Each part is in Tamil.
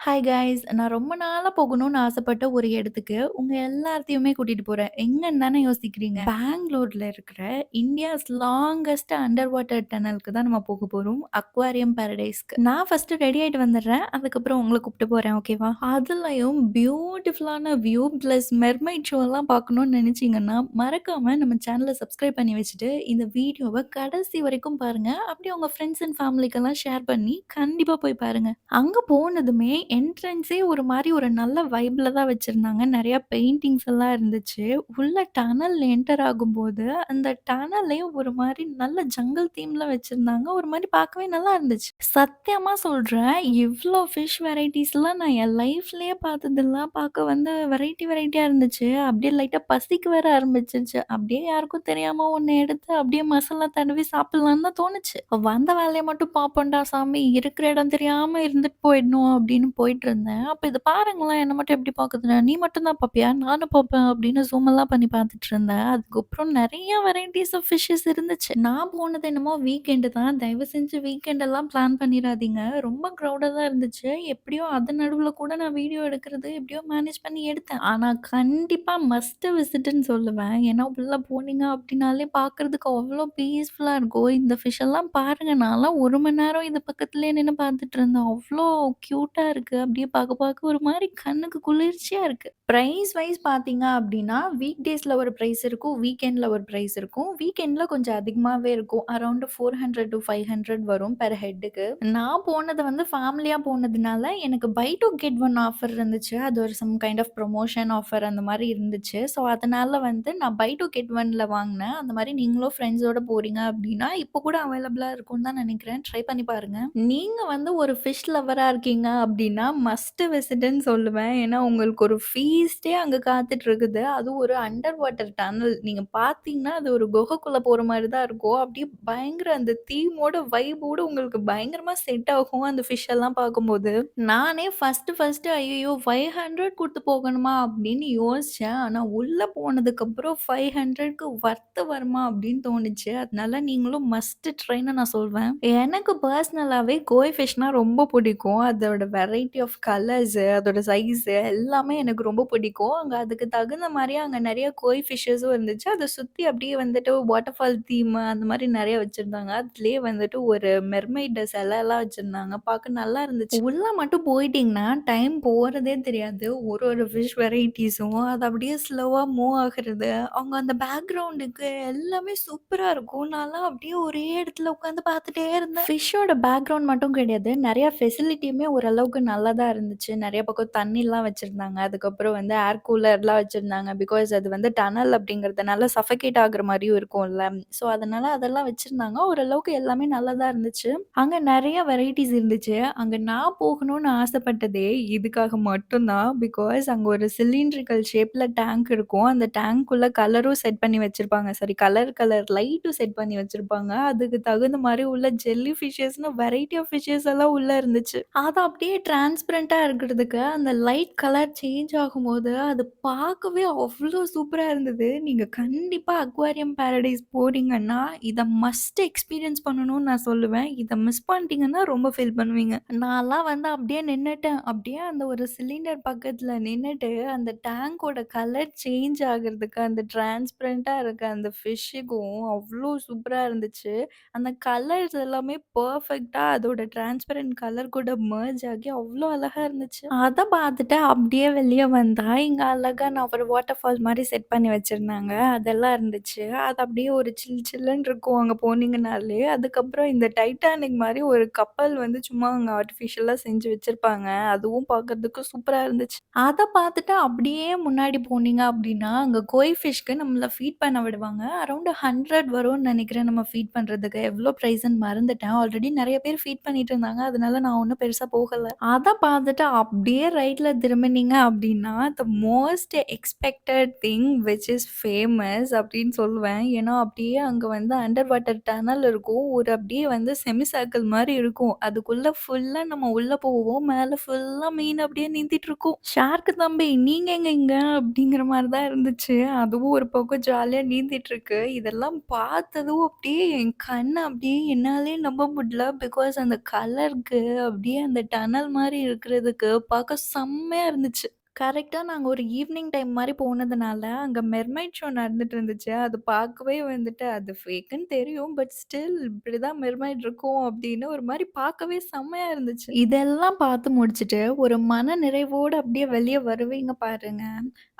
Hi guys! நான் ரொம்ப நாளா போகணும்னு ஆசைப்பட்ட ஒரு இடத்துக்கு உங்க எல்லாத்தையுமே கூட்டிட்டு போறேன். எங்கன்னு தானே யோசிக்கிறீங்க? பெங்களூர்ல இருக்கிற இந்தியாஸ் லாங்கஸ்ட் அண்டர் வாட்டர் டனலுக்கு தான் நம்ம போக போறோம். அக்வாரியம் பாரடைஸ்க்கு. நான் ஃபர்ஸ்ட்டு ரெடி ஆயிட்டு வந்துடுறேன். அதுக்கப்புறம் உங்கள கூப்பிட்டு போறேன். ஓகேவா? அதுலயும் பியூட்டிஃபுல்லான வியூ பிளஸ் மெர்மைட் ஷோலாம் பார்க்கணும்னு நினைச்சீங்கன்னா, மறக்காம நம்ம சேனல சப்ஸ்கிரைப் பண்ணி வச்சுட்டு, இந்த வீடியோவ கடைசி வரைக்கும் பாருங்க. அப்படியே உங்க ஃப்ரெண்ட்ஸ் அண்ட் ஃபேமிலிக்கெல்லாம் ஷேர் பண்ணி கண்டிப்பா போய் பாருங்க. அங்க போனதுமே என்ட்ரன்ஸே ஒரு மாரி ஒரு நல்ல வைப்ல தான் வச்சிருந்தாங்க. நெறைய பெயிண்டிங்ஸ் எல்லாம் இருந்துச்சு. உள்ள டனல் என்டர் ஆகும்போது, அந்த டனலே ஒரு மாரி நல்ல ஜங்கிள் தீம்ல வச்சிருந்தாங்க. ஒரு மாரி பார்க்கவே நல்லா இருந்துச்சு. சத்தியமா சொல்றேன், இவ்ளோ ஃபிஷ் வெரைட்டீஸ்லாம் நான் என் லைஃப்லயே பார்த்ததில்ல. பார்க்க வந்து வெரைட்டியா இருந்துச்சு. அப்படியே லைட்டா பசிக்க வேற ஆரம்பிச்சுருச்சு. அப்படியே யாருக்கும் தெரியாம ஒண்ணு எடுத்து அப்படியே மசாலா தடவி சாப்பிடலான்னு தான் தோணுச்சு. வந்த வேலைய மட்டும் பார்ப்போம்டா சாமி, இருக்கிற இடம் தெரியாம இருந்துட்டு போயிடணும் அப்படின்னு போயிட்டுருந்தேன். அப்ப இது பாருங்களேன், என்ன மட்டும் எப்படி பாக்குதுன்னு. "நீ மட்டும் தான் பாப்பியா? நானும் பாப்பேன்" அப்படின்னு ஜூமெல்லாம் பண்ணி பார்த்துட்டு இருந்தேன். அதுக்கப்புறம் நெறைய வெரைட்டீஸ் ஆஃப் ஃபிஷ்ஷஸ் இருந்துச்சு. நான் போனது என்னமோ வீக்கெண்டு தான். தயவு செஞ்சு வீக்கெண்ட் எல்லாம் பிளான் பண்ணிறாதீங்க. ரொம்ப க்ரௌடா தான் இருந்துச்சு. எப்படியோ அது நடுவுல கூட நான் வீடியோ எடுக்கிறது எப்படியோ மேனேஜ் பண்ணி எடுத்தேன். ஆனா கண்டிப்பா மஸ்ட் விசிட்ன்னு சொல்லுவேன். ஏன்னா உள்ள போனீங்க அப்படின்னாலே பார்க்கறதுக்கு அவ்ளோ பீஸ்ஃபுல்லா இருக்கும். இந்த ஃபிஷ் எல்லாம் பாருங்க, நான்லாம் 1 மணி நேரம் இது பக்கத்துலயே நின்னு பார்த்துட்டு இருந்தேன். அவ்ளோ கியூட்டா இருக்கு. அப்படியே பார்க்க ஒரு மாரி கண்ணுக்கு குளிர்ச்சியா இருக்கு. பிரைஸ் வைஸ் பார்த்தீங்க அப்படின்னா, வீக் டேஸ்ல ஒரு பிரைஸ் இருக்கும். வீக்கெண்ட்ல ஒரு பிரைஸ் இருக்கும். வீக்கெண்ட்ல கொஞ்சம் அதிகமாவே இருக்கும். அரவுண்ட் 400 டூ 500 வரும் பெர் ஹெட்டுக்கு. நான் போனது வந்து ஃபேமிலியா போனதுனால, எனக்கு பை 2 கெட் 1 ஆஃபர் இருந்துச்சு. அது ஒரு some kind of promotion offer அந்த மாரி இருந்துச்சு. ஸோ, அதனால வந்து நான் பை 2 கெட் 1ல வாங்குனேன். அந்த மாரி நீங்களும் ஃப்ரெண்ட்ஸோட போறீங்க அப்படின்னா, இப்போ கூட அவைலபிளா இருக்கும்னு தான் நெனைக்கிறேன். ட்ரை பண்ணி பாருங்க. நீங்க வந்து ஒரு ஃபிஷ் லவ்வரா இருக்கீங்க அப்படின்னா, மஸ்ட் விசிட்ன்னு சொல்லுவேன். ஏன்னா, உங்களுக்கு ஒரு ஃபீஸ்ட்டே அங்க காத்துட்டு இருக்குது. அதுவும் ஒரு அண்டர் வாட்டர் டனல். நீங்க பார்த்தீங்கன்னா, அது ஒரு குகைக்குள்ள போற மாரி தான் இருக்கும். அப்படியே பயங்கர அந்த தீமோட, வைபோட உங்களுக்கு பயங்கரமா செட் ஆகும். அந்த ஃபிஷ் எல்லாம் பார்க்கும்போது. நானே ஃபர்ஸ்ட்டு ஐயய்யோ! 500 குடுத்து போகணுமா? அப்படின்னு யோசிச்சேன். ஆனா உள்ள போனதுக்கப்புறம் 500க்கு வொர்த் வருமா? அப்படின்னு தோணுச்சு. அதனால நீங்களும் மஸ்ட் ட்ரைன்னு நான் சொல்வேன். எனக்கு பர்சனலாவே கோய் ஃபிஷ்னா ரொம்ப பிடிக்கும். அதோட வெரைட்டி ஆஃப் கலர்ஸு, அதோட சைஸு எல்லாமே எனக்கு ரொம்ப பிடிக்கும். அங்க அதுக்கு தகுந்த மாரியே அங்க நெறைய கோய் ஃபிஷ்ஷஸும் இருந்துச்சு. அத சுத்தி அப்படியே வந்துட்டு வாட்டர்ஃபால் தீம் அந்த மாரி நெறைய வச்சிருந்தாங்க. அதுலயே வந்துட்டு ஒரு மெர்மெய்டு செலலாம் வச்சிருந்தாங்க. பார்க்க நல்லா இருந்துச்சு. உள்ள மட்டும் போயிட்டீங்கன்னா, டைம் போறதே தெரியாது. ஒரு ஒரு ஃபிஷ் வெரைட்டீஸும் அது அப்படியே ஸ்லோவா மூவ் ஆகுறது. அவங்க அந்த பேக்கிரவுண்டுக்கு எல்லாமே சூப்பரா இருக்கும். நான்லாம் அப்படியே ஒரே இடத்துல உட்காந்து பார்த்துட்டே இருந்தேன். ஃபிஷ்ஷோட பேக்கிரவுண்ட் மட்டும் கிடையாது. நெறைய ஃபெசிலிட்டியுமே ஓரளவுக்கு நல்லா தான் இருந்துச்சு. நெறைய பக்கம் தண்ணிலாம் வச்சிருந்தாங்க. அதுக்கப்புறம் வந்து ஏர் கூலர்லாம் வச்சிருந்தாங்க. பிகாஸ் அது வந்து டனல் அப்படிங்கிறதுனால சஃபகேட் ஆகுற மாரியும் இருக்கும்ல. ஸோ, அதனால அதெல்லாம் வச்சிருந்தாங்க. ஓரளவுக்கு எல்லாமே நல்லா தான் இருந்துச்சு. அங்க நெறைய வெரைட்டீஸ் இருந்துச்சு. அங்க நான் போகணும்னு ஆசைப்பட்டதே இதுக்காக மட்டும் தான். பிகாஸ் அங்க ஒரு சிலிண்ட்ரிக்கல் ஷேப்ல டேங்க் இருக்கும். அந்த டேங்க்குள்ள கலரும் செட் பண்ணி வச்சிருப்பாங்க. சாரி கலர் லைட்டும் செட் பண்ணி வச்சிருப்பாங்க. அதுக்கு தகுந்த மாரி உள்ள ஜெல்லி ஃபிஷஸ்ன்னு வெரைட்டி ஆஃப் ஃபிஷஸ் எல்லாம் உள்ள இருந்துச்சு. அது அப்படியே டிரான்ஸ்பரன்ட்டா இருக்கிறதுக்கு அந்த லைட் கலர் சேஞ்ச் ஆகும்போது, அது பார்க்கவே அவ்ளோ சூப்பரா இருந்தது. நீங்க கண்டிப்பா அக்வாரியம் பாரடைஸ் போறீங்கன்னா, இத மஸ்ட் எக்ஸ்பீரியன்ஸ் பண்ணணும்னு நான் சொல்லுவேன். இத மிஸ் பண்ணிட்டீங்கன்னா ரொம்ப ஃபீல் பண்ணுவீங்க. நான்லாம் வந்து அப்படியே நின்னுட்டேன். அப்படியே அந்த ஒரு சிலிண்டர் பக்கத்துல நின்னுட்டு, அந்த டேங்கோட கலர் சேஞ்ச் ஆகுறதுக்கு, அந்த டிரான்ஸ்பரன்ட்டா இருக்க அந்த ஃபிஷ்ஷுக்கும் அவ்ளோ சூப்பரா இருந்துச்சு. அந்த கலர்ஸ் எல்லாமே பெர்ஃபெக்ட்டா அதோட டிரான்ஸ்பரன்ட் கலர் கூட மெர்ஜ் ஆகி அவ்ளோ அழகா இருந்துச்சு. அத பார்த்துட்டு அப்படியே வெளிய வந்தா, இங்க அழகா நான் ஒரு வாட்டர்ஃபால் மாரி செட் பண்ணி வச்சிருந்தாங்க. அதெல்லாம் இருந்துச்சு. அது அப்படியே ஒரு சில்லுன்னு இருக்கும் அங்க போனீங்கனாலே. அதுக்கப்புறம் இந்த டைட்டானிக் மாரி ஒரு கப்பல் வந்து சும்மா அங்க ஆர்ட்டிஃபிஷியலா செஞ்சு வச்சிருப்பாங்க. அதுவும் பார்க்கறதுக்கு சூப்பரா இருந்துச்சு. அத பார்த்துட்டு அப்படியே முன்னாடி போனீங்க அப்படின்னா, அங்க கோய் ஃபிஷ்க்கு நம்மள ஃபீட் பண்ண விடுவாங்க. அரவுண்ட் 100 வரும்னு நெனைக்கிறேன் நம்ம ஃபீட் பண்றதுக்கு. எவ்ளோ பிரைஸ்ன்னு மறந்துட்டேன். ஆல்ரெடி நெறைய பேர் ஃபீட் பண்ணிட்டு இருந்தாங்க. அதனால நான் ஒண்ணும் பெருசா போகல. அத பார்த்துட்டு அப்படியே ரைட்ல திரும்புனீங்க அப்படின்னா, the most expected thing which is famous அப்படின்னு சொல்லுவேன். ஏன்னா, அப்படியே அங்க வந்து அண்டர் வாட்டர் டனல் இருக்கும். ஒரு அப்படியே வந்து செமி சர்க்கிள் மாரி இருக்கும். அதுக்குள்ள ஃபுல்லா நம்ம உள்ள போவோம். மேல ஃபுல்லா மீன் அப்படியே நீந்திட்டு இருக்கும். ஷார்க் தம்பி நீங்க எங்க இங்க? அப்படிங்கிற மாரி தான் இருந்துச்சு. அதுவும் ஒரு பக்கம் ஜாலியா நீந்திட்டு இருக்கு. இதெல்லாம் பார்த்ததும் அப்படியே என் கண்ண அப்படியே என்னாலயே நம்ப முடியல. பிகாஸ் அந்த கலருக்கு அப்படியே அந்த டனல் மாரி மாரி இருக்கிறதுக்கு பார்க்க செம்மையா இருந்துச்சு. கரெக்ட்டா நாங்க ஒரு ஈவ்னிங் டைம் மாரி போனதுனால, அங்க மெர்மைட் ஷோ நடந்துட்டு இருந்துச்சு. அது பார்க்கவே வந்துட்டு அது ஃபேக்குன்னு தெரியும். பட் ஸ்டில் இப்படிதான் மெர்மைட் இருக்கும் அப்படின்னு ஒரு மாரி பார்க்கவே செம்மையா இருந்துச்சு. இதெல்லாம் பார்த்து முடிச்சுட்டு, ஒரு மன நிறைவோட அப்படியே வெளிய வருவீங்க பாருங்க.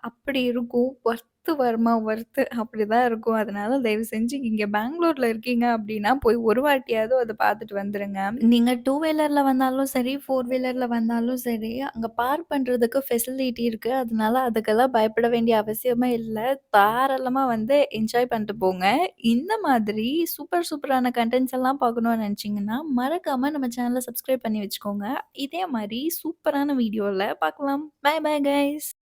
அப்படி இருக்கும். ஒர்த்து வருமா ஒர்த்து அப்படிதான் இருக்கும். அதனால தயவு செஞ்சு இங்க பெங்களூர்ல இருக்கீங்க அப்படின்னா, போய் ஒரு வாட்டியாவது அத பார்த்துட்டு வந்துருங்க. நீங்க 2 வீலர்ல வந்தாலும் சரி, 4 வீலர்ல வந்தாலும் சரி, அங்க பார்க் பண்றதுக்கு ஃபெசிலிட்டி இருக்கு. அதனால அதுக்கெல்லாம் பயப்பட வேண்டிய அவசியமே இல்ல. தாராளமா வந்து என்ஜாய் பண்ணிட்டு போங்க. இந்த மாதிரி சூப்பர் சூப்பரான கன்டென்ட்ஸ் எல்லாம் பார்க்கணும்னு நெனச்சீங்கன்னா, மறக்காம நம்ம சேனல சப்ஸ்கிரைப் பண்ணி வச்சுக்கோங்க. இதே மாரி சூப்பரான வீடியோல பார்க்கலாம். Bye bye guys.